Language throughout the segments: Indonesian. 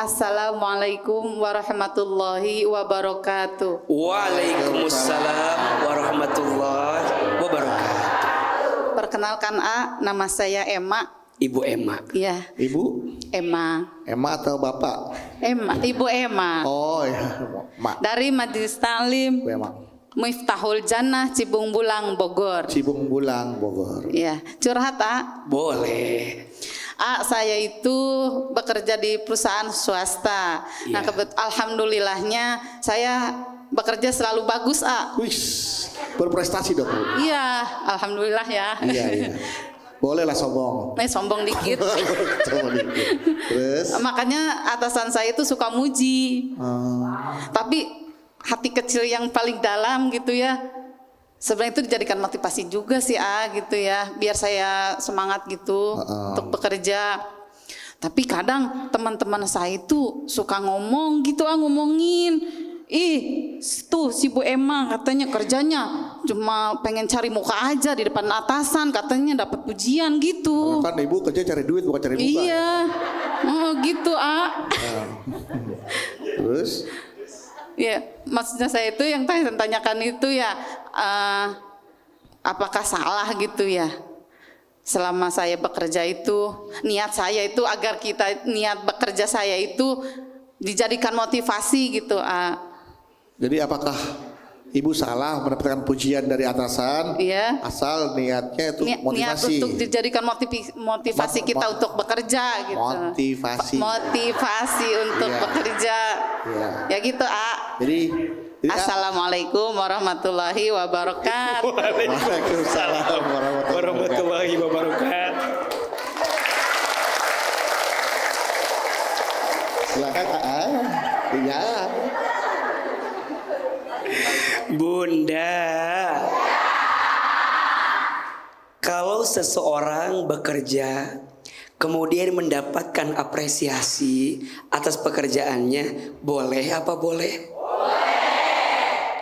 Assalamualaikum warahmatullahi wabarakatuh. Waalaikumsalam warahmatullahi wabarakatuh. Perkenalkan nama saya Emma. Ibu Emma. Iya. Ibu Emma. Emma atau Bapak? Emma, Ibu Emma. Oh ya, Mak. Dari Majelis Taklim Bu Emma. Miftahul Jannah Cibung Bulang Bogor. Cibung Bulang Bogor. Iya, curhat Boleh. saya itu bekerja di perusahaan swasta. Nah, alhamdulillahnya saya bekerja selalu bagus, Wih, berprestasi dong, Bu. Iya, alhamdulillah ya. Iya. Boleh lah sombong. Sombong dikit. Sombong dikit. Terus? Makanya atasan saya itu suka muji. Tapi hati kecil yang paling dalam gitu ya, sebenarnya itu dijadikan motivasi juga sih gitu ya, biar saya semangat gitu untuk bekerja. Tapi kadang teman-teman saya itu suka ngomong gitu, ngomongin, tuh si Bu Emma katanya kerjanya cuma pengen cari muka aja di depan atasan, katanya dapat pujian gitu. Kan Ibu kerja cari duit bukan cari muka. Iya, gitu Terus? Ya, maksudnya saya itu yang tanyakan itu ya, apakah salah gitu ya? Selama saya bekerja itu, niat saya itu agar niat bekerja saya itu dijadikan motivasi gitu. Jadi apakah Ibu salah mendapatkan pujian dari atasan? Iya. Asal niatnya itu Niat motivasi. untuk dijadikan motivasi kita untuk bekerja gitu. Motivasi untuk bekerja. Iya. Ya gitu, Jadi Assalamualaikum warahmatullahi wabarakatuh. Waalaikumsalam warahmatullahi wabarakatuh. Silakan Iya. Bunda, kalau seseorang bekerja kemudian mendapatkan apresiasi atas pekerjaannya, boleh apa boleh?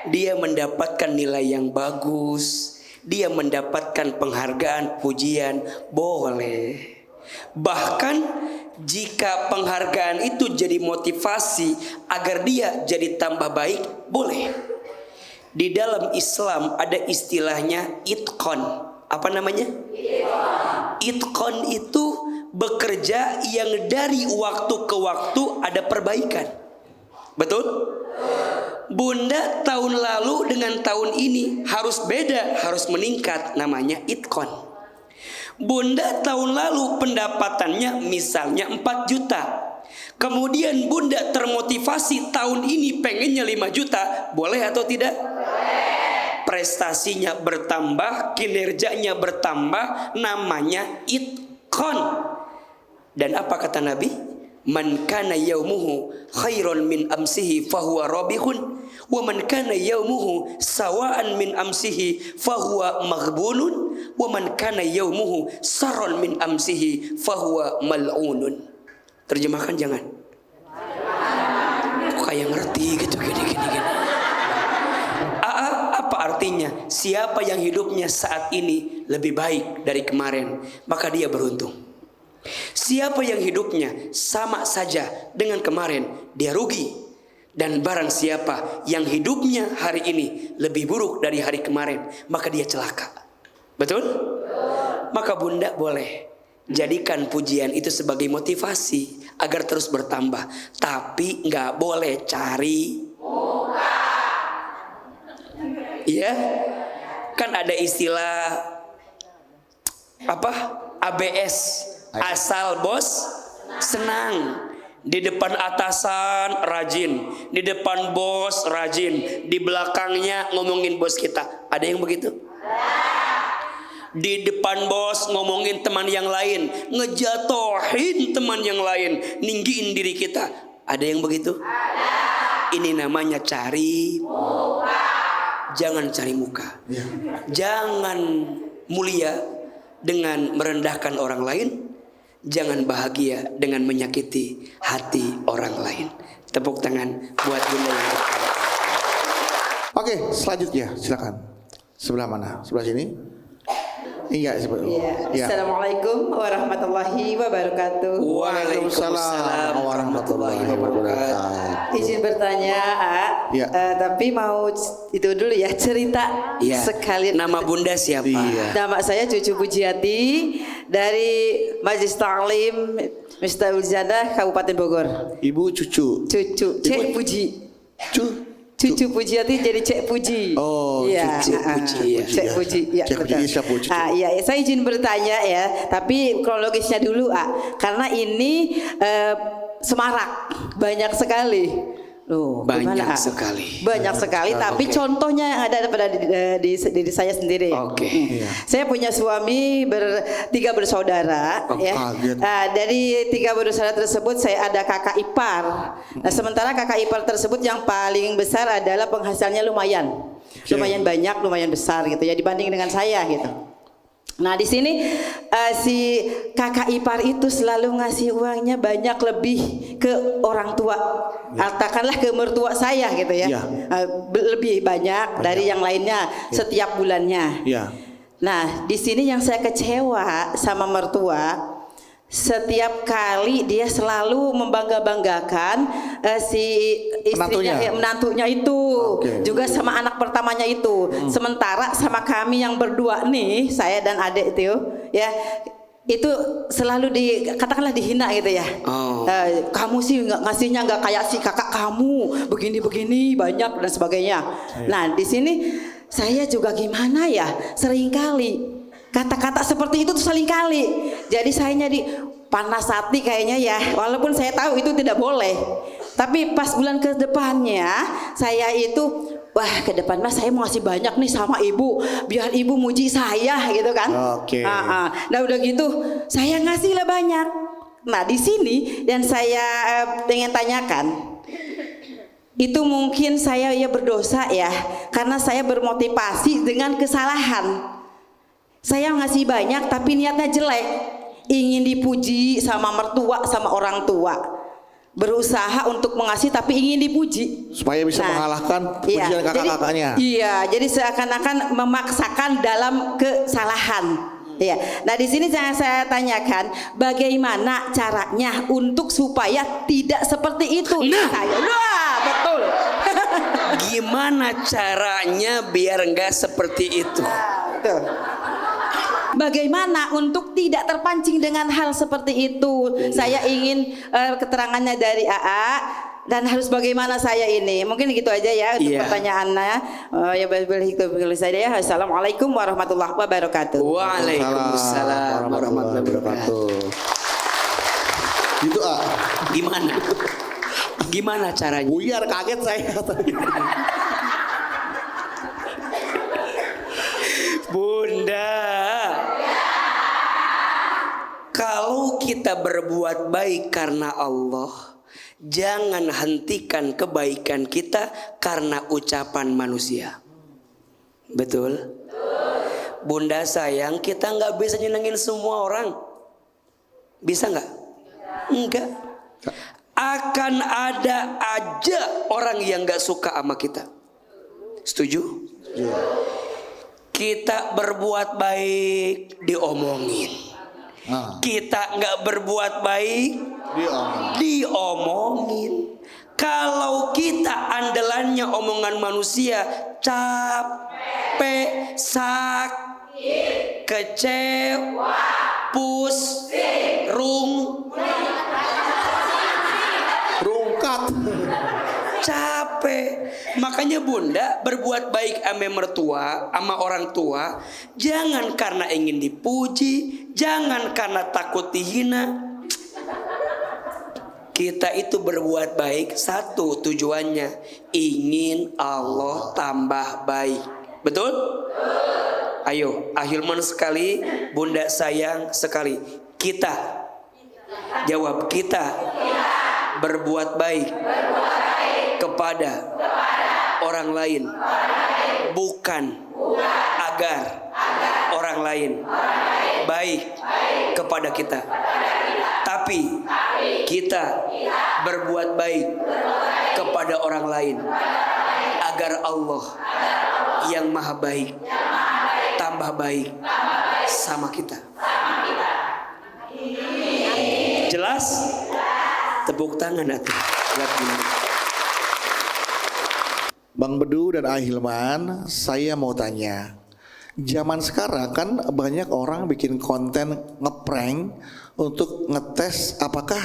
Dia mendapatkan nilai yang bagus, dia mendapatkan penghargaan, pujian, boleh. Bahkan jika penghargaan itu jadi motivasi agar dia jadi tambah baik, boleh. Di dalam Islam ada istilahnya itqon. Apa namanya? Itqon itu bekerja yang dari waktu ke waktu ada perbaikan. Betul? Bunda tahun lalu dengan tahun ini harus beda, harus meningkat, namanya itqon. Bunda tahun lalu pendapatannya misalnya 4 juta. Kemudian Bunda termotivasi tahun ini pengennya 5 juta, boleh atau tidak? Prestasinya bertambah, kinerjanya bertambah, namanya itqon. Dan apa kata Nabi? Man kana yaumuhu khairan min amsihi fahuwa rabihun, wa man kana yaumuhu sawaan min amsihi fahuwa maghbunun, wa man kana yaumuhu sarran min amsihi fahuwa mal'unun. Terjemahkan jangan. Kok kayak ngerti gitu gini. Apa artinya? Siapa yang hidupnya saat ini lebih baik dari kemarin, maka dia beruntung. Siapa yang hidupnya sama saja dengan kemarin, dia rugi. Dan barang siapa yang hidupnya hari ini lebih buruk dari hari kemarin, maka dia celaka. Betul? Maka Bunda boleh jadikan pujian itu sebagai motivasi agar terus bertambah. Tapi nggak boleh cari muka. Iya, kan ada istilah apa? ABS, asal bos senang. Di depan atasan rajin, di depan bos rajin, di belakangnya ngomongin bos kita. Ada yang begitu? Di depan bos ngomongin teman yang lain, ngejatohin teman yang lain, ninggiin diri kita. Ada yang begitu? Ini namanya cari muka. Jangan cari muka. Jangan mulia dengan merendahkan orang lain. Jangan bahagia dengan menyakiti hati orang lain. Tepuk tangan buat Bunda yang berkata. Oke, selanjutnya silakan. Sebelah mana? Sebelah sini. Iya, ya. Assalamualaikum warahmatullahi wabarakatuh. Waalaikumsalam warahmatullahi wabarakatuh. Izin bertanya, Ya. tapi mau itu dulu ya cerita Iya. sekalian. Nama Bunda siapa? Iya. Nama saya Cucu Pujiati dari Majelis Ta'lim Miftahul Janah Kabupaten Bogor. Ibu cucu. Cucu Cek Puji. Cucu Pujiati jadi Cek Puji. Oh, iya. Cucu Puji, ya. Cek Puji. Ya, Cek Puji, betul. siapa cucu? Iya, saya izin bertanya ya, tapi kronologisnya dulu, karena ini semarak banyak sekali. Loh, Banyak gimana, sekali. Banyak sekali, tapi contohnya yang ada pada diri saya sendiri. Oke. Iya. Saya punya suami tiga bersaudara, Oh, ya. kaget. Dari tiga bersaudara tersebut saya ada kakak ipar. Nah, sementara kakak ipar tersebut yang paling besar adalah penghasilannya lumayan banyak, lumayan besar gitu ya dibanding dengan saya gitu. Nah di sini si kakak ipar itu selalu ngasih uangnya banyak lebih ke orang tua, katakanlah ke mertua saya gitu ya, Ya. Lebih banyak dari yang lainnya setiap bulannya. Ya. Nah di sini yang saya kecewa sama mertua, setiap kali dia selalu membangga-banggakan si istrinya, menantunya itu, Oke. juga sama anak pertamanya itu. Sementara sama kami yang berdua nih, saya dan adik itu, ya, itu selalu katakanlah dihina gitu ya. Oh. Kamu sih ngasihnya nggak kayak si kakak kamu, begini-begini banyak dan sebagainya. Nah di sini saya juga gimana ya, seringkali kata-kata seperti itu tuh seringkali. Jadi saya jadi panas hati kayaknya ya, walaupun saya tahu itu tidak boleh. Tapi pas bulan ke depannya saya itu, wah ke depan mas saya mau ngasih banyak nih sama ibu, biar ibu muji saya gitu kan. Oke. Nah udah gitu saya ngasih lah banyak. Nah di sini dan saya pengen tanyakan, itu mungkin saya ya berdosa ya, karena saya bermotivasi dengan kesalahan. Saya ngasih banyak tapi niatnya jelek, ingin dipuji sama mertua, sama orang tua. Berusaha untuk mengasih tapi ingin dipuji Supaya bisa mengalahkan pujian kakak-kakaknya. Iya, jadi seakan-akan memaksakan dalam kesalahan. Iya. Nah di sini saya tanyakan, bagaimana caranya untuk supaya tidak seperti itu? Nah. Wah, betul. Gimana caranya biar nggak seperti itu? Betul. Bagaimana untuk tidak terpancing dengan hal seperti itu? Saya ingin keterangannya dari AA dan harus bagaimana saya ini. Mungkin gitu aja ya untuk pertanyaannya. Ya boleh saya ya. Assalamualaikum warahmatullahi wabarakatuh. Waalaikumsalam warahmatullahi wabarakatuh. Gitu Gimana? Gimana caranya? Buyar kaget saya. Bunda, kalau kita berbuat baik karena Allah, jangan hentikan kebaikan kita karena ucapan manusia. Betul? Bunda sayang, kita nggak bisa nyenengin semua orang. Bisa nggak? Enggak. Akan ada aja orang yang nggak suka sama kita. Setuju? Kita berbuat baik diomongin. Kita nggak berbuat baik diomongin. Kalau kita andalannya omongan manusia, capek, sakit, kecewa, Rungkat. capek. Makanya Bunda berbuat baik sama mertua, sama orang tua, jangan karena ingin dipuji, jangan karena takut dihina. Kita itu berbuat baik satu tujuannya, ingin Allah tambah baik. Betul? Ayo, Ahilman sekali, Bunda sayang sekali. Kita jawab, kita berbuat baik kepada orang lain, bukan agar orang lain baik kepada kita, tapi kita berbuat baik kepada orang lain agar Allah yang maha baik tambah baik sama kita. Jelas? Tepuk tangan atuh. Buat Bunda. Bang Bedu dan Ahilman, saya mau tanya. Zaman sekarang kan banyak orang bikin konten ngeprank untuk ngetes apakah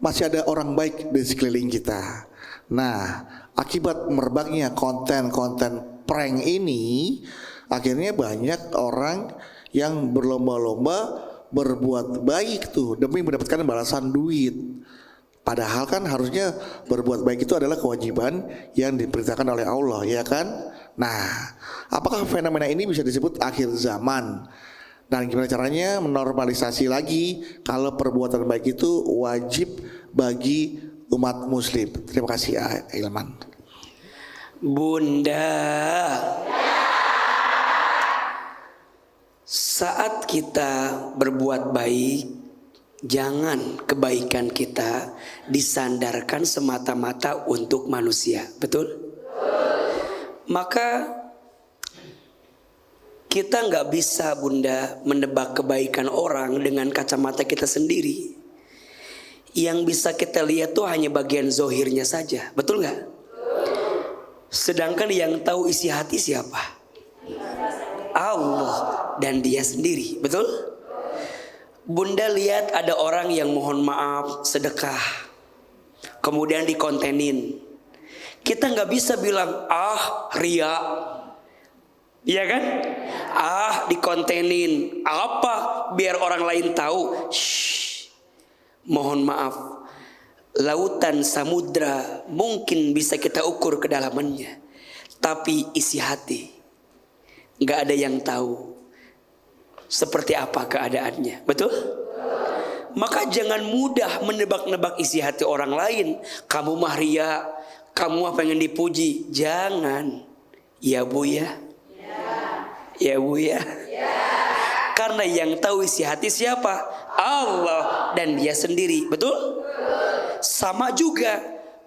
masih ada orang baik di sekeliling kita. Nah, akibat merebaknya konten-konten prank ini, akhirnya banyak orang yang berlomba-lomba berbuat baik tuh demi mendapatkan balasan duit. Padahal kan harusnya berbuat baik itu adalah kewajiban yang diperintahkan oleh Allah, ya kan? Nah, apakah fenomena ini bisa disebut akhir zaman? Dan gimana caranya menormalisasi lagi kalau perbuatan baik itu wajib bagi umat muslim? Terima kasih, Ilman. Bunda, saat kita berbuat baik, jangan kebaikan kita disandarkan semata-mata untuk manusia. Betul? Maka kita nggak bisa, Bunda, menebak kebaikan orang dengan kacamata kita sendiri. Yang bisa kita lihat tuh hanya bagian zohirnya saja. Betul nggak? Sedangkan yang tahu isi hati siapa? Allah dan Dia sendiri. Betul? Bunda lihat ada orang yang mohon maaf sedekah, kemudian dikontenin. Kita nggak bisa bilang ria, iya kan? Dikontenin apa biar orang lain tahu. Shh. Mohon maaf, lautan samudra mungkin bisa kita ukur kedalamannya, tapi isi hati nggak ada yang tahu seperti apa keadaannya. Betul? Maka jangan mudah menebak-nebak isi hati orang lain. Kamu mah ria, kamu mah pengen dipuji. Jangan. Ya Bu ya. Ya Bu ya. Karena yang tahu isi hati siapa? Allah dan Dia sendiri. Betul? Sama juga,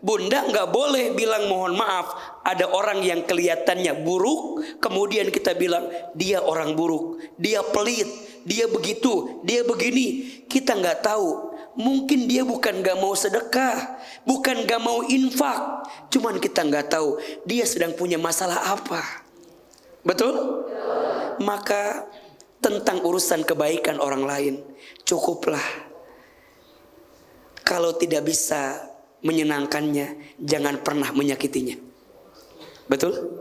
Bunda nggak boleh bilang mohon maaf. Ada orang yang kelihatannya buruk, kemudian kita bilang dia orang buruk, dia pelit, dia begitu, dia begini. Kita nggak tahu. Mungkin dia bukan gak mau sedekah, bukan gak mau infak, cuman kita gak tahu dia sedang punya masalah apa. Betul? Maka tentang urusan kebaikan orang lain, cukuplah. Kalau tidak bisa menyenangkannya, jangan pernah menyakitinya. Betul?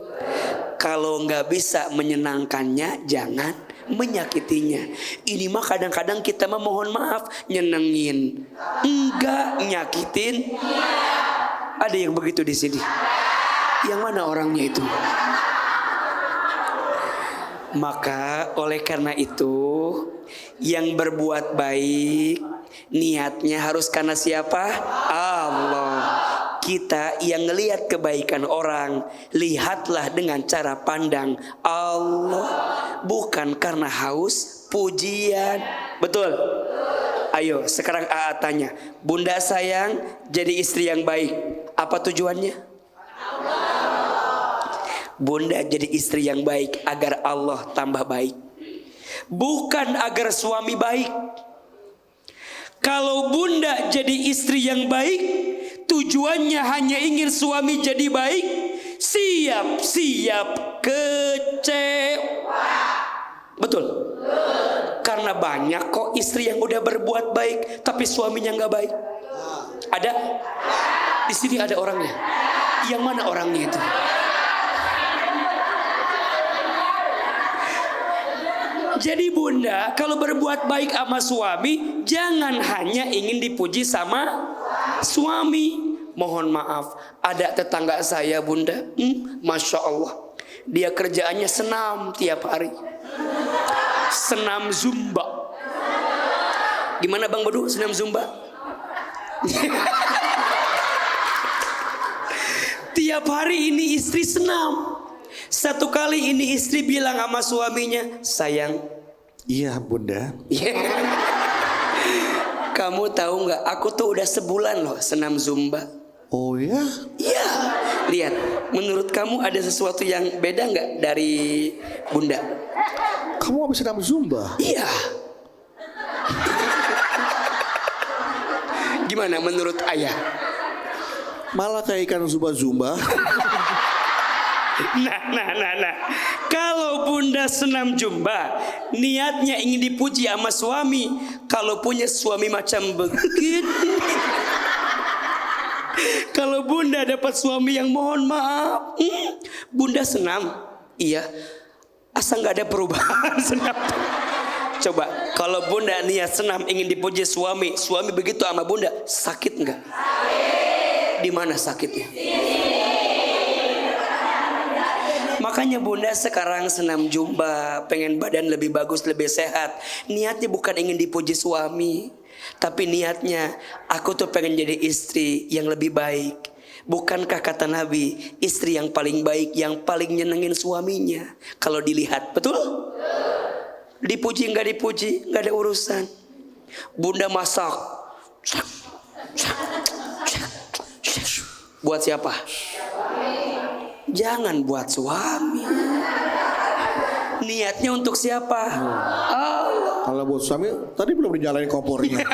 Kalau gak bisa menyenangkannya, jangan menyakitinya. Ini mah kadang-kadang kita memohon maaf, nyenengin, enggak nyakitin. Ada yang begitu di sini? Yang mana orangnya itu? Maka oleh karena itu, yang berbuat baik niatnya harus karena siapa? Allah. Kita yang ngelihat kebaikan orang, lihatlah dengan cara pandang Allah, bukan karena haus pujian. Betul? Ayo sekarang Aa tanya, Bunda sayang jadi istri yang baik, apa tujuannya? Bunda jadi istri yang baik agar Allah tambah baik, bukan agar suami baik. Kalau Bunda jadi istri yang baik, tujuannya hanya ingin suami jadi baik, siap-siap kecewa. Betul? Karena banyak kok istri yang udah berbuat baik tapi suaminya nggak baik. Ada? Di sini ada orangnya. Yang mana orangnya itu? Jadi Bunda, kalau berbuat baik sama suami, jangan hanya ingin dipuji sama suami. Mohon maaf, ada tetangga saya Bunda, Masya Allah, dia kerjaannya senam tiap hari. Senam Zumba. Gimana Bang Bedu senam Zumba? Tiap hari ini istri senam. Satu kali ini istri bilang sama suaminya, sayang. Iya Bunda. Kamu tahu nggak? Aku tuh udah sebulan loh senam Zumba. Oh ya? Iya. Lihat, menurut kamu ada sesuatu yang beda nggak dari Bunda? Kamu habis senam Zumba? Iya. Gimana menurut ayah? Malah kayak ikan zumba-zumba. Nah. Kalau Bunda senam Zumba, niatnya ingin dipuji sama suami. Kalau punya suami macam begini. Kalau Bunda dapat suami yang mohon maaf, Bunda senam. Iya. Asal nggak ada perubahan senam. Coba kalau Bunda niat senam ingin dipuji suami, suami begitu sama Bunda, sakit nggak? Di mana sakitnya? Makanya Bunda sekarang senam Zumba, pengen badan lebih bagus, lebih sehat. Niatnya bukan ingin dipuji suami, tapi niatnya aku tuh pengen jadi istri yang lebih baik. Bukankah kata Nabi, istri yang paling baik, yang paling nyenengin suaminya kalau dilihat, betul? Dipuji nggak dipuji nggak ada urusan. Bunda masak buat siapa? Jangan buat suami. Niatnya untuk siapa? Allah. Kalau buat suami tadi belum dijalanin kompornya.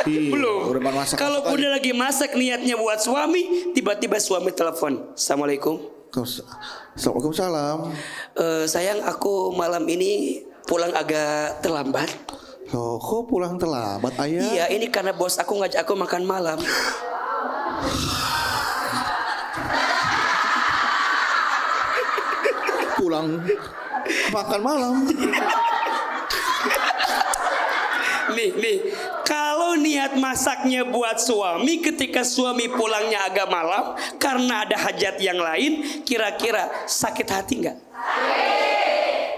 Iya, Belum. udah masak. Kalau Bunda lagi masak niatnya buat suami, tiba-tiba suami telepon, Assalamualaikum. Waalaikumsalam. Sayang, aku malam ini pulang agak terlambat. Loh, kok pulang terlambat, ayah? Iya, ini karena bos aku ngajak aku makan malam. Pulang makan malam. Nih, kalau niat masaknya buat suami, ketika suami pulangnya agak malam karena ada hajat yang lain, kira-kira sakit hati nggak?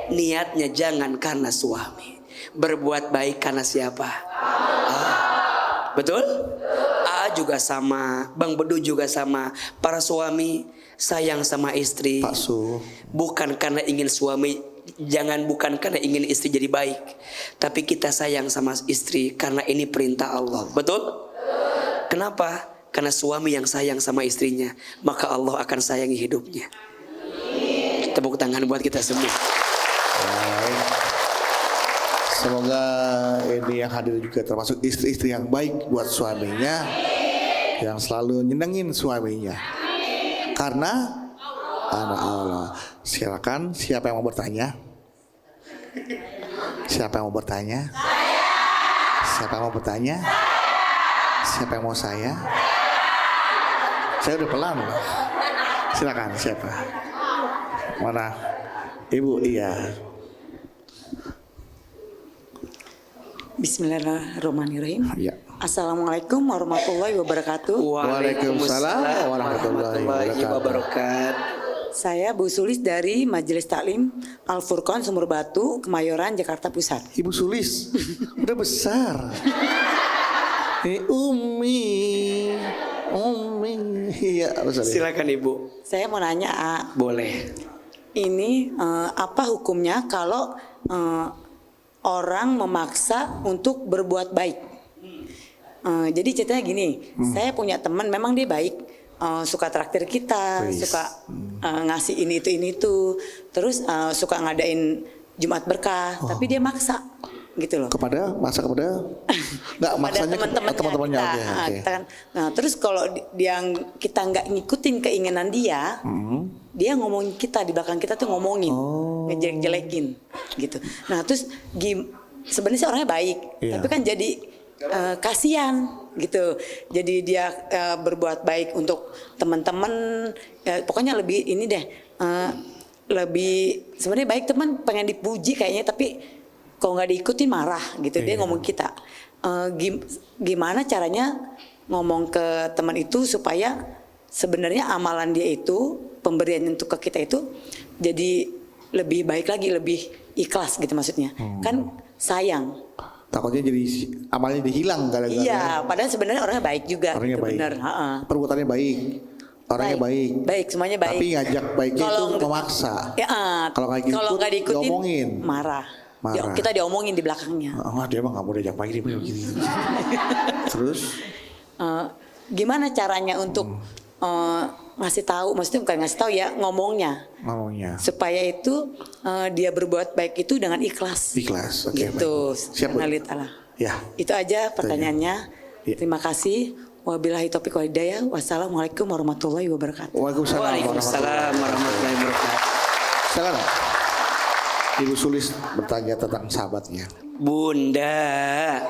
Niatnya jangan karena suami, berbuat baik karena siapa? Betul? Juga sama, Bang Bedu juga sama. Para suami sayang sama istri, Pak Su, bukan karena ingin suami, bukan karena ingin istri jadi baik, tapi kita sayang sama istri karena ini perintah Allah. Betul? Kenapa? Karena suami yang sayang sama istrinya, maka Allah akan sayangi hidupnya. Tepuk tangan buat kita semua. semoga ini yang hadir juga termasuk istri-istri yang baik buat suaminya, yang selalu nyenengin suaminya. Karena anak Allah. Silakan, siapa yang mau bertanya? Siapa yang mau bertanya? Siapa yang mau bertanya? Siapa yang mau saya? Saya udah pelan loh. Silakan, siapa? Mana? Ibu, iya. Bismillahirrahmanirrahim. Ya. Assalamualaikum warahmatullahi wabarakatuh. Waalaikumsalam warahmatullahi wabarakatuh. Saya Bu Sulis dari Majelis Taklim Al Furqon Sumur Batu, Kemayoran, Jakarta Pusat. Ibu Sulis, udah besar. Ini Umi. Iya, Silakan Ibu. Saya mau nanya, Boleh. ini apa hukumnya kalau orang memaksa untuk berbuat baik? Jadi ceritanya gini, saya punya teman memang dia baik, suka traktir kita, suka ngasih ini itu, terus suka ngadain Jumat berkah, tapi dia maksa gitu loh. kepada nggak maksanya teman-temannya. Oke. Nah, terus kalau kita nggak ngikutin keinginan dia, dia ngomongin kita di belakang kita tuh ngomongin, ngejelek-jelekin gitu. Nah, terus sebenarnya sih orangnya baik, tapi kan jadi kasihan gitu. Jadi dia berbuat baik untuk teman-teman, pokoknya lebih ini deh, lebih sebenarnya baik, teman pengen dipuji kayaknya, tapi kalau nggak diikutin marah gitu. Dia ngomong kita, gimana caranya ngomong ke teman itu supaya sebenarnya amalan dia itu, pemberian untuk ke kita itu jadi lebih baik lagi, lebih ikhlas gitu maksudnya. Kan sayang. Takutnya jadi amalnya dihilang gara-gara. Iya, padahal sebenarnya orangnya baik juga. Orangnya gitu, baik. bener. Perbuatannya baik. Orangnya baik. Baik, semuanya baik. Tapi ngajak baiknya itu memaksa. Ya, Kalau nggak diikutin, diomongin. marah. Marah. Kita diomongin di belakangnya. Dia emang nggak mau diajak baik, dia begini. Terus? Gimana caranya untuk ngasih tahu, maksudnya bukan ngasih tahu ya, ngomongnya supaya itu dia berbuat baik itu dengan ikhlas. Ikhlas, oke. Gitu. Baik. Siap, Bu. Nalitalah. Ya. Itu aja pertanyaannya. Ya. Terima kasih. Wabillahi taufiq wal hidayah. Wassalamualaikum warahmatullahi wabarakatuh. Waalaikumsalam warahmatullahi wabarakatuh. Silakan. Ibu Sulis bertanya tentang sahabatnya. Bunda,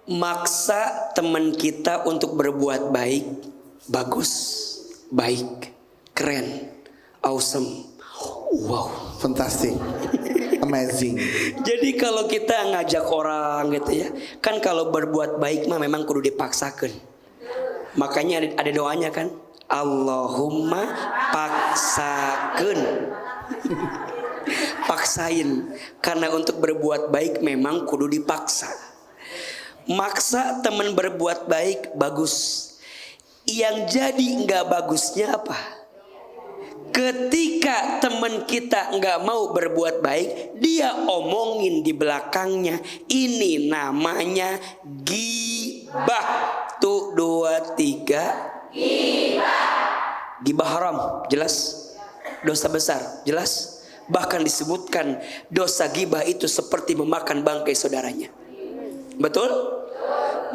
maksa teman kita untuk berbuat baik, bagus, baik, keren, awesome, wow, Fantastic. Amazing. Jadi kalau kita ngajak orang gitu ya, kan kalau berbuat baik mah memang kudu dipaksakan. Makanya ada doanya kan, Allahumma paksakan. Paksain, karena untuk berbuat baik memang kudu dipaksa. Maksa teman berbuat baik bagus. Yang jadi nggak bagusnya apa? Ketika teman kita nggak mau berbuat baik, dia omongin di belakangnya. Ini namanya gibah. Tuh 2, 3. Gibah haram, jelas. Dosa besar, jelas. Bahkan disebutkan dosa gibah itu seperti memakan bangkai saudaranya. Betul?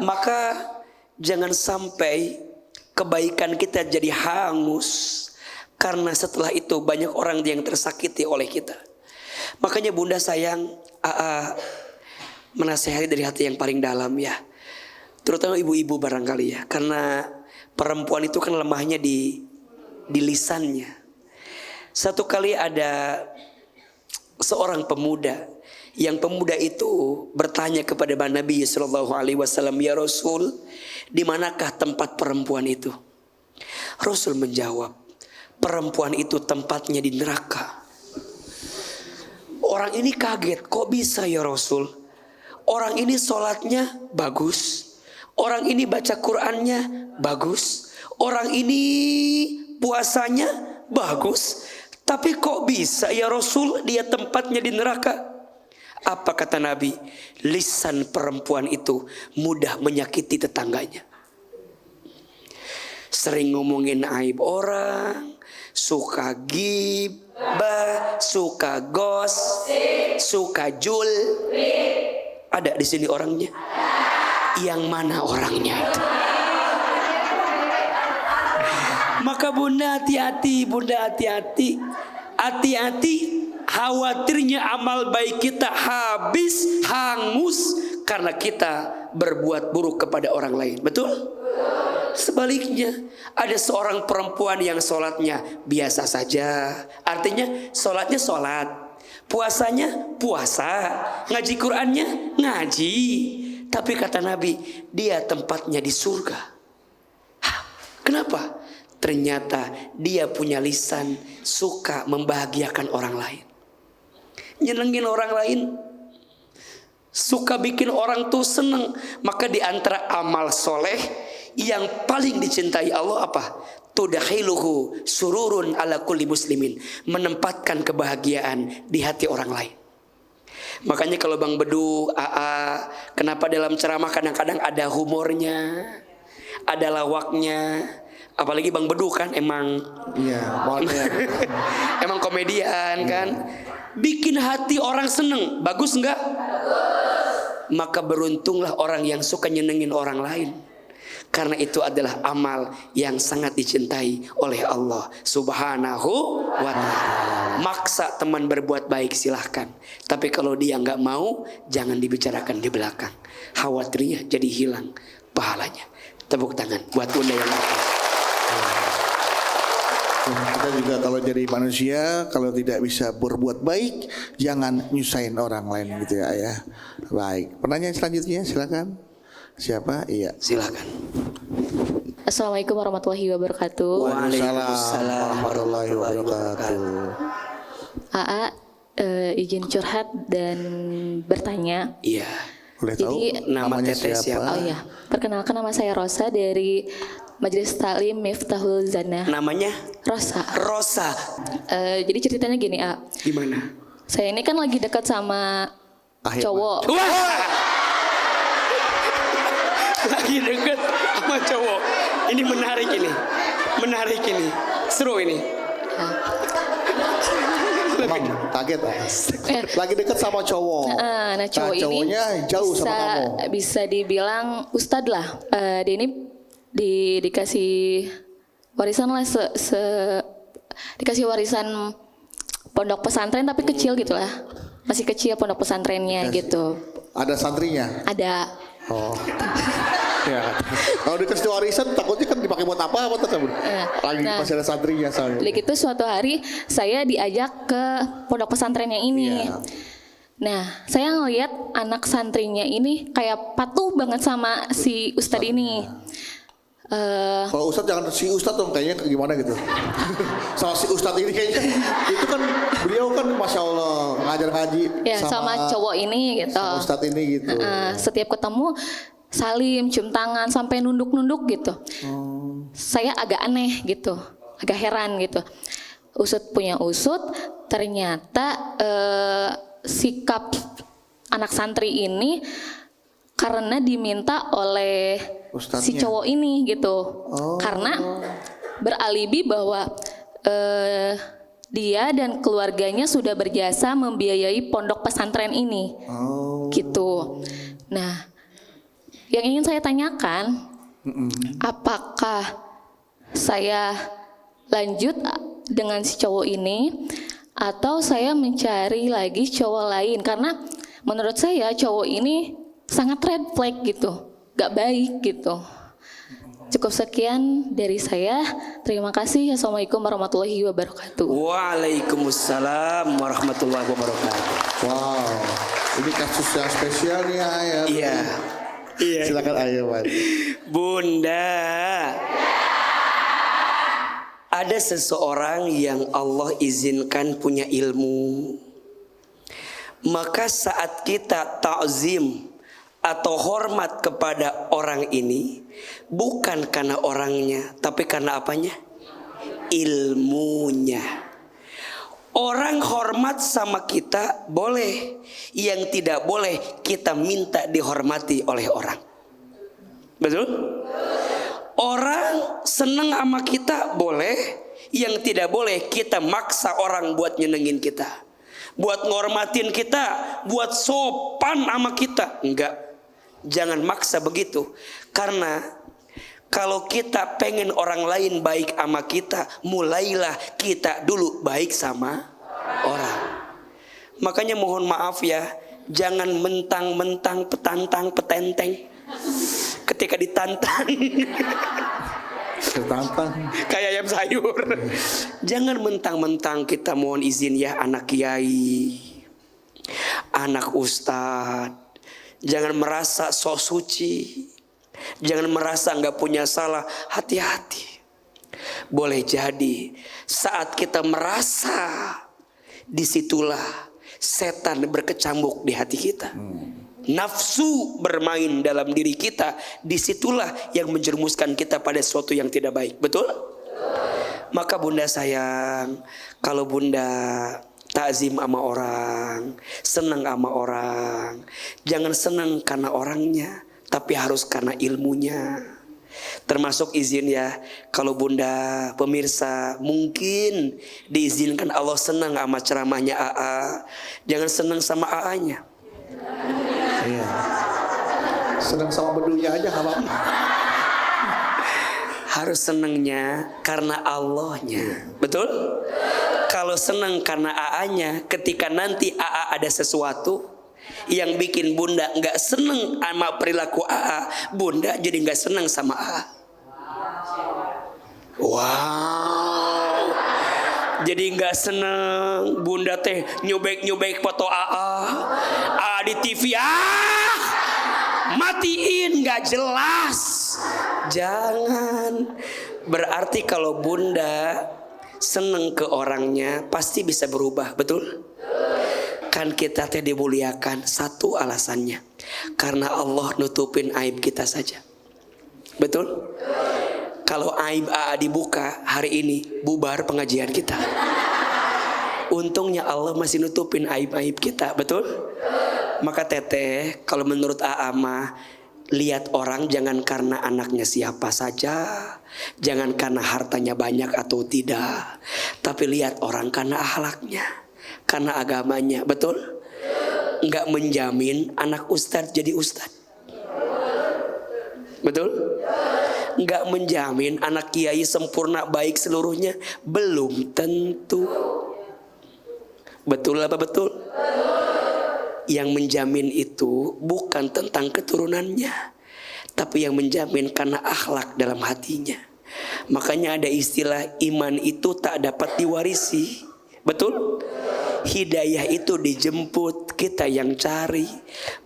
Maka jangan sampai kebaikan kita jadi hangus, karena setelah itu banyak orang yang tersakiti oleh kita. Makanya Bunda sayang, menasehati dari hati yang paling dalam ya. Terutama ibu-ibu barangkali ya. Karena perempuan itu kan lemahnya di lisannya. Satu kali ada seorang pemuda, yang pemuda itu bertanya kepada Nabi sallallahu alaihi wasallam, "Ya Rasul, di manakah tempat perempuan itu?" Rasul menjawab, "Perempuan itu tempatnya di neraka." Orang ini kaget, "Kok bisa ya Rasul? Orang ini sholatnya bagus, orang ini baca Qur'annya bagus, orang ini puasanya bagus, tapi kok bisa ya Rasul dia tempatnya di neraka?" Apa kata Nabi? Lisan perempuan itu mudah menyakiti tetangganya. Sering ngomongin aib orang, suka gibah, suka gosip, suka jul. Ada di sini orangnya? Yang mana orangnya itu? Maka Bunda hati-hati, Bunda hati-hati. Hati-hati, khawatirnya amal baik kita habis, hangus karena kita berbuat buruk kepada orang lain. Betul? Sebaliknya, ada seorang perempuan yang sholatnya biasa saja. Artinya sholatnya sholat, puasanya puasa, ngaji Qur'annya ngaji. Tapi kata Nabi, dia tempatnya di surga. Hah, kenapa? Ternyata dia punya lisan suka membahagiakan orang lain, nyenengin orang lain, suka bikin orang tuh seneng. Maka di antara amal soleh yang paling dicintai Allah apa? Tudakhiluhu sururun ala kulli muslimin, menempatkan kebahagiaan di hati orang lain. Makanya kalau Bang Bedu, AA, kenapa dalam ceramah kadang-kadang ada humornya, ada lawaknya. Apalagi Bang Bedu kan emang emang komedian kan, bikin hati orang seneng. Bagus enggak? Bagus. Maka beruntunglah orang yang suka nyenengin orang lain, karena itu adalah amal yang sangat dicintai oleh Allah Subhanahu wa ta'ala. Maksa teman berbuat baik silahkan, tapi kalau dia nggak mau, jangan dibicarakan di belakang. Khawatirnya jadi hilang pahalanya. Tepuk tangan buat Bunda yang baik. Kita juga kalau jadi manusia, kalau tidak bisa berbuat baik, jangan nyusahin orang lain gitu ya, ayah. Baik, pertanyaan selanjutnya silakan. Siapa? Iya, silakan. Assalamualaikum warahmatullahi wabarakatuh. Waalaikumsalam warahmatullahi wabarakatuh. AA izin curhat dan bertanya. Iya. Boleh tahu namanya siapa? Oh iya, perkenalkan nama saya Rosa dari Majelis Taklim Miftahul Zanah. Namanya? Rosa. Rosa. Jadi ceritanya gini, A. Gimana? Saya ini kan lagi dekat sama cowok. Wah. lagi deket sama cowok. Ini menarik ini. Menarik ini. Seru ini. Emang kaget ya? Lagi deket sama cowok. Nah, cowok ini cowoknya jauh sama kamu. bisa dibilang ustad lah. Dia ini dikasih warisan lah, dikasih warisan pondok pesantren tapi kecil gitu lah. Masih kecil pondok pesantrennya gitu. Ada santrinya? Ada. Oh. Ya. Kalau dikasih warisan takutnya kan dipakai buat apa tersebut. Lagi masih ada santrinya soalnya. Jadi gitu suatu hari saya diajak ke pondok pesantrennya ini. Iya. Nah, saya ngelihat anak santrinya ini kayak patuh banget sama si ustadz ini. Kalau ustadz jangan si ustadz dong, kayaknya gimana gitu. Sama si ustadz ini kayaknya itu kan beliau kan masya Allah ngajar ngaji Ya, sama cowok ini gitu. sama ustadz ini gitu. Setiap ketemu salim, cium tangan, sampai nunduk-nunduk gitu. Saya agak aneh gitu, agak heran gitu. Usut punya usut, ternyata sikap anak santri ini karena diminta oleh Ustadznya. si cowok ini gitu. Karena beralibi bahwa dia dan keluarganya sudah berjasa membiayai pondok pesantren ini. Gitu. Nah, yang ingin saya tanyakan, apakah saya lanjut dengan si cowok ini atau saya mencari lagi cowok lain? Karena menurut saya cowok ini sangat red flag gitu, gak baik gitu. Cukup sekian dari saya. Terima kasih. Assalamualaikum warahmatullahi wabarakatuh. Waalaikumsalam warahmatullahi wabarakatuh. Wow, ini kasus yang spesial nih Ayah. Iya. Iya. Silakan Ayah, Pak. Bunda, ada seseorang yang Allah izinkan punya ilmu. Maka saat kita ta'zim atau hormat kepada orang ini, bukan karena orangnya, tapi karena apanya? Ilmunya. Orang hormat sama kita boleh, yang tidak boleh kita minta dihormati oleh orang. Betul? Orang seneng sama kita boleh, yang tidak boleh kita maksa orang buat nyenengin kita, buat ngormatin kita, buat sopan sama kita. Enggak, jangan maksa begitu. Karena kalau kita pengen orang lain baik sama kita, mulailah kita dulu baik sama orang. Makanya mohon maaf ya, jangan mentang-mentang petantang petenteng ketika ditantang. Tertantang. Kayak ayam sayur. Jangan mentang-mentang kita mohon izin ya anak kiai, anak ustadz. Jangan merasa sok suci. Jangan merasa nggak punya salah. Hati-hati. Boleh jadi saat kita merasa, disitulah setan berkecamuk di hati kita. Nafsu bermain dalam diri kita, disitulah yang menjerumuskan kita pada sesuatu yang tidak baik. Betul? Maka bunda sayang, kalau bunda takzim sama orang, senang sama orang, jangan senang karena orangnya, tapi harus karena ilmunya. Termasuk izin ya, kalau bunda pemirsa mungkin diizinkan Allah senang sama ceramahnya AA, jangan senang sama AA-nya. Iya. Senang sama bedunya aja nggak apa-apa. Harus senangnya karena Allahnya. Betul? Kalau senang karena AA-nya, ketika nanti AA ada sesuatu yang bikin bunda nggak senang sama perilaku AA, bunda jadi nggak senang sama AA. Wow. Jadi nggak senang bunda teh nyobek foto AA di TV. Matiin, nggak jelas. Jangan. Berarti kalau bunda seneng ke orangnya, pasti bisa berubah. Betul? Kan kita teh dimuliakan, satu alasannya karena Allah nutupin aib kita saja. Betul? Kalau aib AA dibuka hari ini, bubar pengajian kita. Untungnya Allah masih nutupin aib-aib kita. Betul? Maka teteh, kalau menurut AA mah lihat orang jangan karena anaknya siapa saja, jangan karena hartanya banyak atau tidak, tapi lihat orang karena akhlaknya, karena agamanya. Betul? Enggak menjamin anak ustadz jadi ustadz. Betul? Enggak menjamin anak kiai sempurna baik seluruhnya. Belum tentu. Betul apa betul? Yang menjamin itu bukan tentang keturunannya, tapi yang menjamin karena akhlak dalam hatinya. Makanya ada istilah iman itu tak dapat diwarisi. Betul? Hidayah itu dijemput, kita yang cari.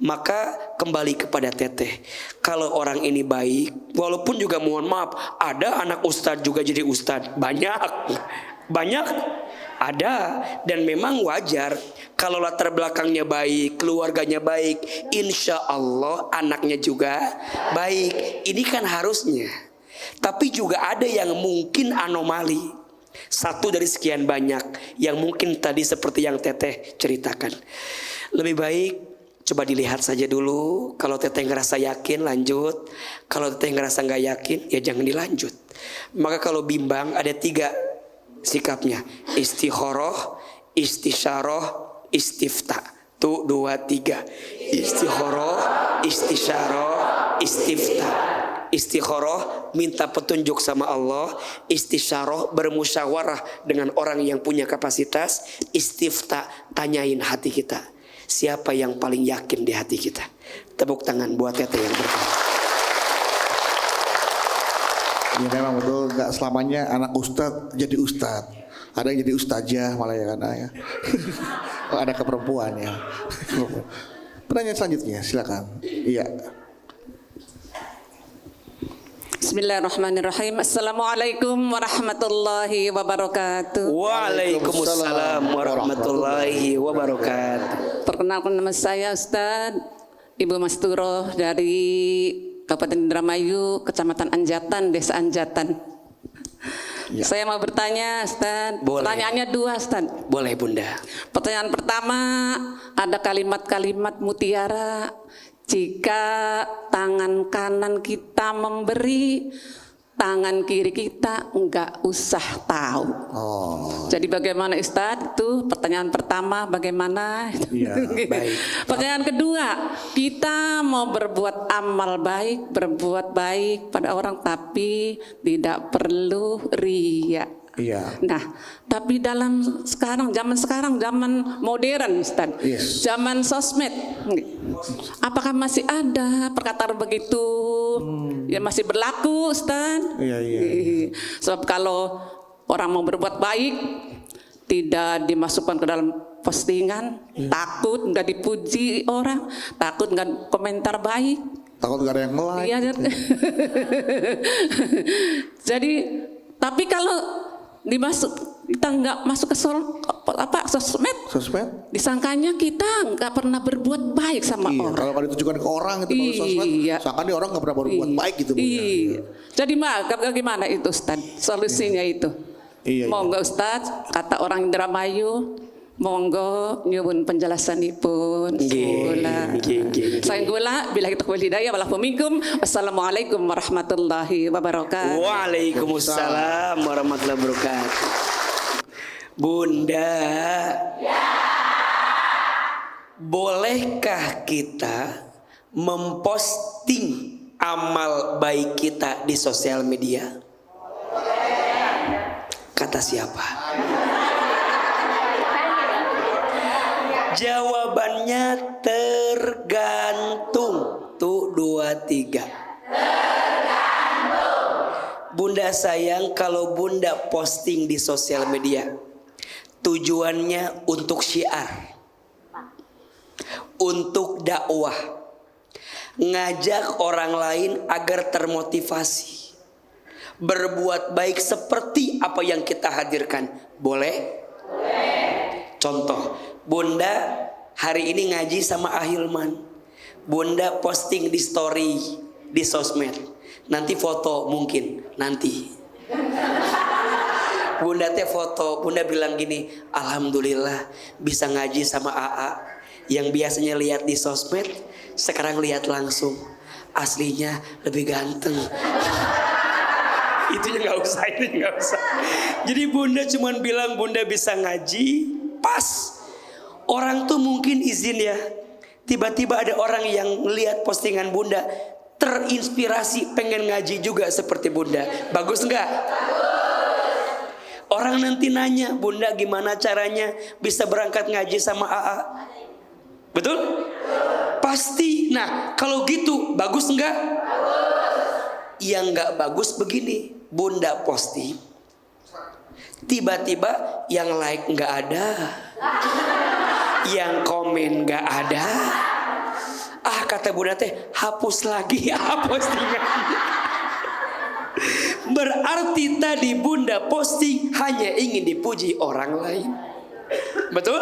Maka kembali kepada teteh, kalau orang ini baik, walaupun juga mohon maaf, ada anak ustadz juga jadi ustadz. Banyak ada, dan memang wajar kalau latar belakangnya baik, keluarganya baik, insya Allah anaknya juga baik. Ini kan harusnya. Tapi juga ada yang mungkin anomali, satu dari sekian banyak yang mungkin tadi seperti yang teteh ceritakan. Lebih baik coba dilihat saja dulu. Kalau teteh ngerasa yakin lanjut, kalau teteh ngerasa nggak yakin ya jangan dilanjut. Maka kalau bimbang ada 3 sikapnya: istikharah, istisyarah, istifta. Tuh 2, 3. Istikharah, istisyarah, istifta. Istikharah minta petunjuk sama Allah, istisyarah bermusyawarah dengan orang yang punya kapasitas, istifta tanyain hati kita. Siapa yang paling yakin di hati kita? Tepuk tangan buat teteh yang berkah. Ya memang betul, nggak selamanya anak ustadz jadi ustadz. Ada yang jadi ustazah malah ya kan ya. Oh, ada keperempuan ya. Pertanyaan selanjutnya silakan. Iya. Bismillahirrahmanirrahim. Assalamualaikum warahmatullahi wabarakatuh. Waalaikumsalam warahmatullahi wabarakatuh. Perkenalkan, nama saya Ustadz Ibu Masturo dari Kabupaten Indramayu, Kecamatan Anjatan, Desa Anjatan. Ya. Saya mau bertanya, Ustadz. Boleh. Pertanyaannya 2, Ustadz. Boleh Bunda. Pertanyaan pertama, ada kalimat-kalimat mutiara. Jika tangan kanan kita memberi, tangan kiri kita enggak usah tahu. Oh. Jadi bagaimana Ustadz? Itu pertanyaan pertama, bagaimana? Iya, baik. Pertanyaan kedua, kita mau berbuat amal baik, berbuat baik pada orang, tapi tidak perlu riya. Iya. Nah, tapi dalam zaman modern, Ustaz, Yes. zaman sosmed, apakah masih ada perkataan begitu? Ya masih berlaku, Ustaz. Iya. Sebab kalau orang mau berbuat baik, tidak dimasukkan ke dalam postingan, takut nggak dipuji orang, takut nggak komentar baik. Takut gak ada yang melek. Iya. Jadi, tapi kalau kita nggak masuk ke sosmed, disangkanya kita nggak pernah berbuat baik sama Iya, orang. kalau ditujukan ke orang itu baru sosmed, sangka dia orang nggak pernah berbuat baik gitu. Bu, ya. Iya. Jadi bagaimana itu Ustaz? Solusinya itu? Iya. Monggo Ustaz, kata orang Indramayu, monggo nyuwun penjelasanipun. Saya gula bila kita kuil hidayah walaupun. Wassalamualaikum warahmatullahi wabarakatuh. Waalaikumsalam warahmatullahi wabarakatuh. Bunda, bolehkah kita memposting amal baik kita di sosial media? Kata siapa? Jawabannya tergantung. Tuh 2, 3. Tergantung. Bunda sayang kalau Bunda posting di sosial media, tujuannya untuk syiar, untuk dakwah, ngajak orang lain agar termotivasi, berbuat baik seperti apa yang kita hadirkan. Boleh? Contoh, Bunda hari ini ngaji sama Ahilman, Bunda posting di story di sosmed, nanti foto mungkin nanti. Bunda teh foto, Bunda bilang gini, alhamdulillah bisa ngaji sama AA yang biasanya lihat di sosmed, sekarang lihat langsung. aslinya lebih ganteng. Itu nggak usah, ini nggak usah. Jadi bunda cuman bilang bunda bisa ngaji, pas. Orang tuh mungkin izin ya. Tiba-tiba ada orang yang lihat postingan bunda, terinspirasi pengen ngaji juga seperti bunda. Bagus nggak? Orang nanti nanya, bunda gimana caranya bisa berangkat ngaji sama AA? Betul? Pasti. Nah kalau gitu bagus nggak? Yang nggak bagus begini, bunda posting, tiba-tiba yang like nggak ada, yang komen nggak ada. Kata bunda teh, hapus lagi postingan. Berarti tadi bunda posting hanya ingin dipuji orang lain. Betul?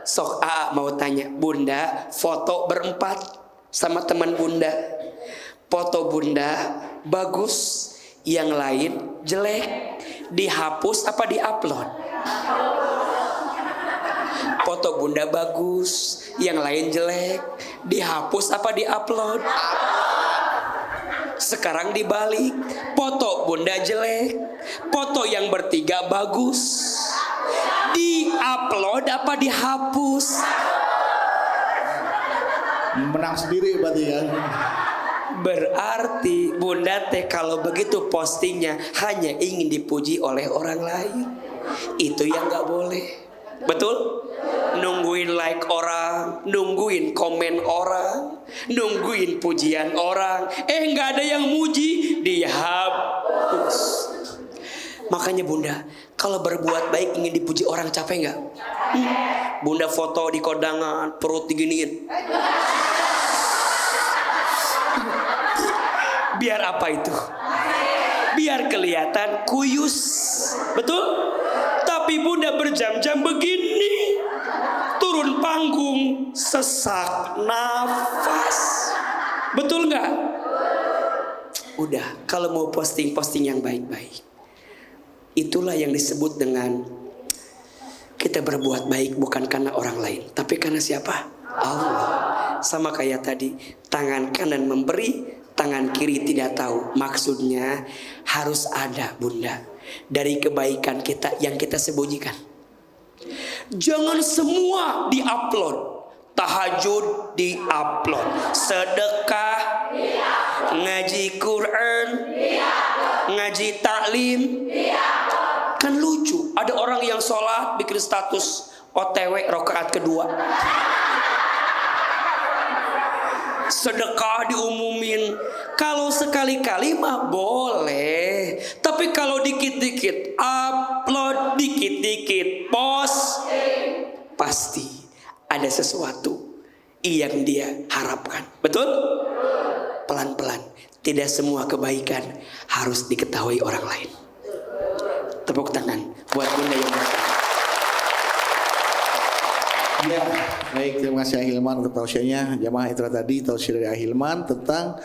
Sok mau tanya, bunda foto berempat sama teman bunda, foto bunda bagus, yang lain jelek, dihapus apa diupload? Foto bunda bagus, yang lain jelek, dihapus apa diupload? Sekarang dibalik, foto bunda jelek, foto yang bertiga bagus, diupload apa dihapus? Menang sendiri berarti kan. Berarti bunda teh kalau begitu postingnya hanya ingin dipuji oleh orang lain. Itu yang gak boleh. Betul? Nungguin like orang, nungguin komen orang, nungguin pujian orang. Gak ada yang muji, dihapus. Makanya bunda, kalau berbuat baik ingin dipuji orang, capek gak? Bunda foto di kondangan, perut diginiin. Biar apa itu? Biar kelihatan kuyus. Betul? Tapi bunda berjam-jam begini, turun panggung sesak nafas. Betul nggak? Udah, kalau mau posting yang baik-baik. Itulah yang disebut dengan kita berbuat baik bukan karena orang lain, tapi karena siapa? Allah. Sama kayak tadi, tangan kanan memberi, tangan kiri tidak tahu. Maksudnya harus ada bunda dari kebaikan kita yang kita sembunyikan. Jangan semua diupload. Tahajud diupload, sedekah, ngaji Quran, ngaji taklim. Kan lucu, ada orang yang sholat bikin status OTW rakaat kedua. Sedekah diumumin. Kalau sekali-kali mah boleh, tapi kalau dikit-dikit upload, dikit-dikit post, pasti ada sesuatu yang dia harapkan. Betul? Pelan-pelan. Tidak semua kebaikan harus diketahui orang lain. Tepuk tangan buat bunda yang berkah. Ya, baik, terima kasih Ahilman untuk tausiahnya. Jamaah, itu tadi tausiah dari Ahilman tentang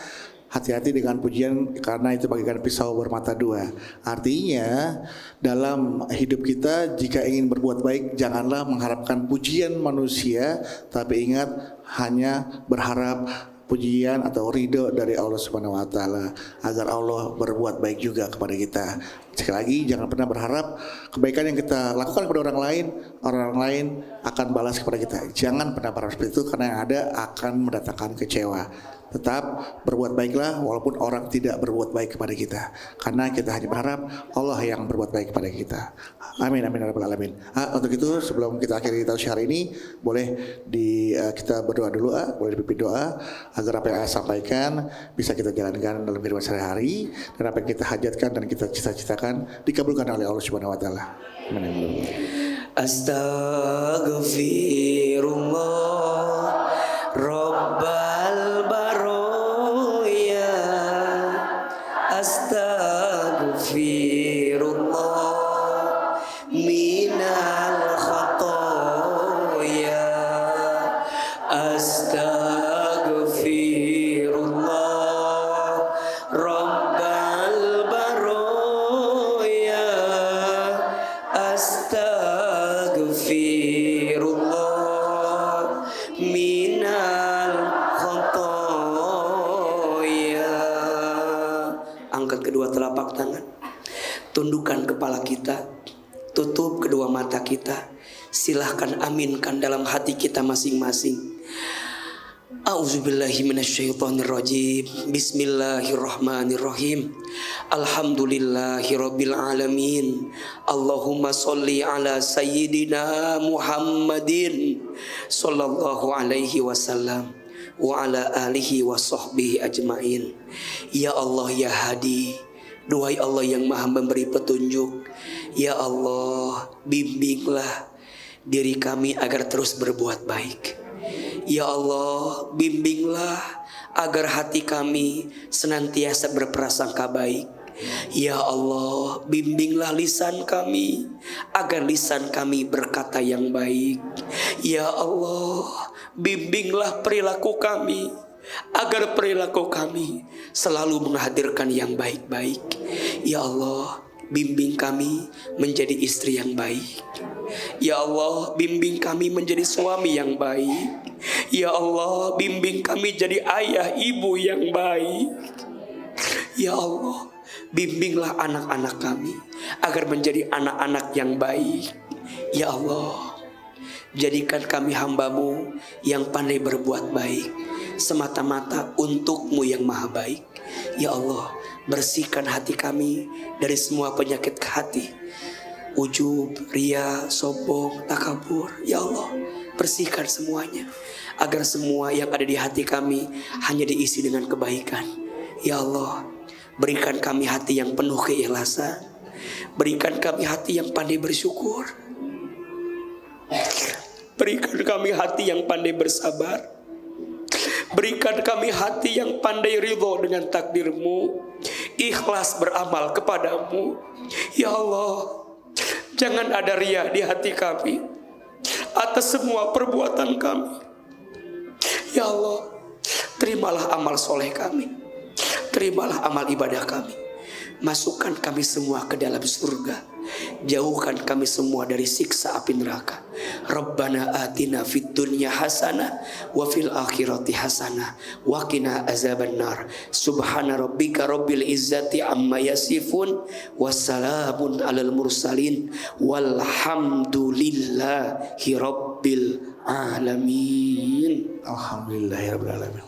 hati-hati dengan pujian karena itu bagaikan pisau bermata dua. Artinya dalam hidup kita jika ingin berbuat baik janganlah mengharapkan pujian manusia, tapi ingat hanya berharap pujian atau ridho dari Allah Subhanahu wa taala agar Allah berbuat baik juga kepada kita. Sekali lagi jangan pernah berharap kebaikan yang kita lakukan kepada orang lain akan balas kepada kita. Jangan pernah berharap seperti itu karena yang ada akan mendatangkan kecewa. Tetap berbuat baiklah walaupun orang tidak berbuat baik kepada kita, karena kita hanya berharap Allah yang berbuat baik kepada kita. Amin amin ya rabbal alamin. Untuk itu sebelum kita akhiri tausiah hari ini, boleh kita berdoa dulu, boleh dipimpin doa agar apa yang saya sampaikan bisa kita jalankan dalam kehidupan sehari-hari, dan apa yang kita hajatkan dan kita cita-citakan dikabulkan oleh Allah Subhanahu wa taala. Amin. Astaghfirullah Rabbal baroya, astaghfirullah minal khatoya, astaghfirullah Rabbal baroya, astaghfirullah minal khatoya. telapak tangan. Tundukkan kepala kita, tutup kedua mata kita. Silahkan aminkan dalam hati kita masing-masing. A'udzubillahi minasyaitonirrajim. Bismillahirrahmanirrahim. Alhamdulillahirabbil alamin. Allahumma sholli ala sayyidina Muhammadin sallallahu alaihi wasallam wa ala alihi wa sahbihi ajmain. Ya Allah ya Hadi, duhai Allah yang Maha memberi petunjuk, ya Allah, bimbinglah diri kami agar terus berbuat baik. Ya Allah, bimbinglah agar hati kami senantiasa berprasangka baik. Ya Allah, bimbinglah lisan kami agar lisan kami berkata yang baik. Ya Allah, bimbinglah perilaku kami agar perilaku kami selalu menghadirkan yang baik-baik. Ya Allah, bimbing kami menjadi istri yang baik. Ya Allah, bimbing kami menjadi suami yang baik. Ya Allah, bimbing kami jadi ayah ibu yang baik. Ya Allah, bimbinglah anak-anak kami agar menjadi anak-anak yang baik. Ya Allah, jadikan kami hamba-Mu yang pandai berbuat baik semata-mata untuk-Mu yang maha baik. Ya Allah, bersihkan hati kami dari semua penyakit hati, ujub, ria, sombong, takabur. Ya Allah, bersihkan semuanya agar semua yang ada di hati kami hanya diisi dengan kebaikan. Ya Allah, berikan kami hati yang penuh keikhlasan. Berikan kami hati yang pandai bersyukur. Berikan kami hati yang pandai bersabar. Berikan kami hati yang pandai ridho dengan takdir-Mu, ikhlas beramal kepadamu. Ya Allah, jangan ada ria di hati kami atas semua perbuatan kami. Ya Allah, terimalah amal soleh kami, terimalah amal ibadah kami. Masukkan kami semua ke dalam surga. Jauhkan kami semua dari siksa api neraka. Rabbana atina fid dunya hasanah wa fil akhirati hasanah wa qina azabannar. Subhana rabbika rabbil izzati amma yasifun wassalamun alal mursalin walhamdulillahi rabbil alamin. Alhamdulillahirabbil alamin.